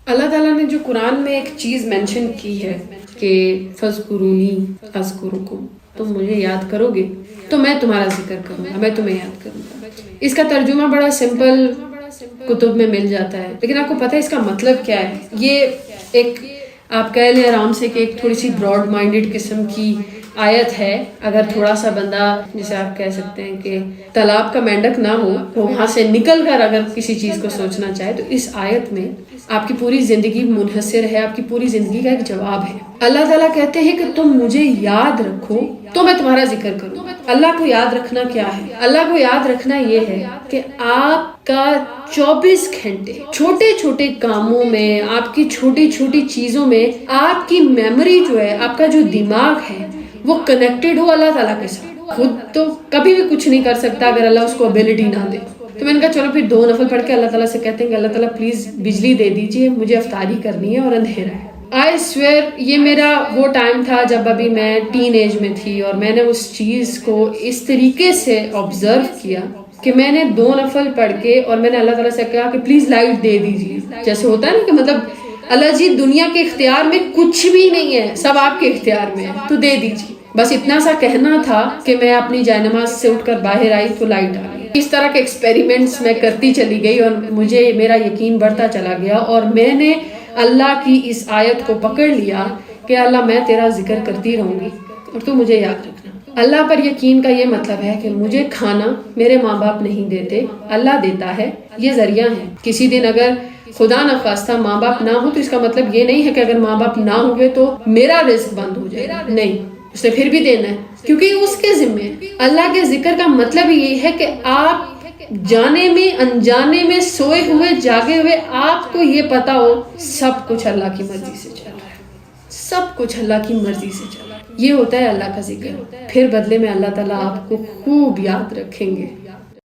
اللہ تعالیٰ نے جو قرآن میں ایک چیز مینشن کی ہے کہ فَاذْكُرُونِی أَذْكُرُکُم، تم مجھے یاد کرو گے تو میں تمہارا ذکر کروں گا، میں تمہیں یاد کروں گا. اس کا ترجمہ بڑا سمپل کتب میں مل جاتا ہے، لیکن آپ کو پتہ ہے اس کا مطلب کیا ہے؟ یہ ایک آپ کہہ لیں آرام سے کہ ایک تھوڑی سی براڈ مائنڈڈ قسم کی آیت ہے. اگر تھوڑا سا بندہ جسے آپ کہہ سکتے ہیں کہ تالاب کا مینڈک نہ ہو، وہ وہاں سے نکل کر اگر کسی چیز کو سوچنا چاہے تو اس آیت میں آپ کی پوری زندگی منحصر ہے، آپ کی پوری زندگی کا ایک جواب ہے. اللہ تعالیٰ کہتے ہیں کہ تم مجھے یاد رکھو تو میں تمہارا ذکر کروں. اللہ کو یاد رکھنا کیا ہے؟ اللہ کو یاد رکھنا یہ ہے کہ آپ کا 24 گھنٹے چھوٹے چھوٹے کاموں میں، آپ کی چھوٹی چھوٹی چیزوں میں آپ کی میموری جو ہے، آپ کا جو دماغ ہے وہ کنیکٹڈ ہو اللہ تعالیٰ کے ساتھ. خود تو کبھی بھی کچھ نہیں کر سکتا اگر اللہ اس کو ابیلٹی نہ دے. تو میں نے کہا چلو پھر 2 نفل پڑھ کے اللہ تعالیٰ سے کہتے ہیں کہ اللہ تعالیٰ پلیز بجلی دے دیجیے، مجھے افطاری کرنی ہے اور اندھیرا ہے. آئی سویئر یہ میرا وہ ٹائم تھا جب ابھی میں ٹین ایج میں تھی، اور میں نے اس چیز کو اس طریقے سے آبزرو کیا کہ میں نے 2 نفل پڑھ کے اور میں نے اللہ تعالیٰ سے کہا کہ پلیز لائٹ دے دیجیے. جیسے ہوتا ہے نا کہ مطلب اللہ جی دنیا کے اختیار میں کچھ بھی نہیں ہے، سب آپ کے اختیار میں ہے تو دے دیجیے. بس اتنا سا کہنا تھا کہ میں اپنی جائے نماز سے اٹھ کر باہر آئی تو لائٹ آ گئی. اس طرح کے ایکسپیریمنٹس میں کرتی چلی گئی اور مجھے میرا یقین بڑھتا چلا گیا، اور میں نے اللہ کی اس آیت کو پکڑ لیا کہ اللہ میں تیرا ذکر کرتی رہوں گی اور تو مجھے یاد رکھنا. اللہ پر یقین کا یہ مطلب ہے کہ مجھے کھانا میرے ماں باپ نہیں دیتے، اللہ دیتا ہے، یہ ذریعہ ہے. کسی دن اگر خدا نخواستہ ماں باپ نہ ہو تو اس کا مطلب یہ نہیں ہے کہ اگر ماں باپ نہ ہوئے تو میرا رزق بند ہو جائے، نہیں، اس نے پھر بھی دینا ہے کیونکہ اس کے ذمہ ہے. اللہ کے ذکر کا مطلب یہ ہے کہ آپ جانے میں انجانے میں، سوئے ہوئے جاگے ہوئے، آپ کو یہ پتا ہو سب کچھ اللہ کی مرضی سے چل رہا ہے، سب کچھ اللہ کی مرضی سے چل رہا ہے. یہ ہوتا ہے اللہ کا ذکر. پھر بدلے میں اللہ تعالیٰ آپ کو خوب یاد رکھیں گے.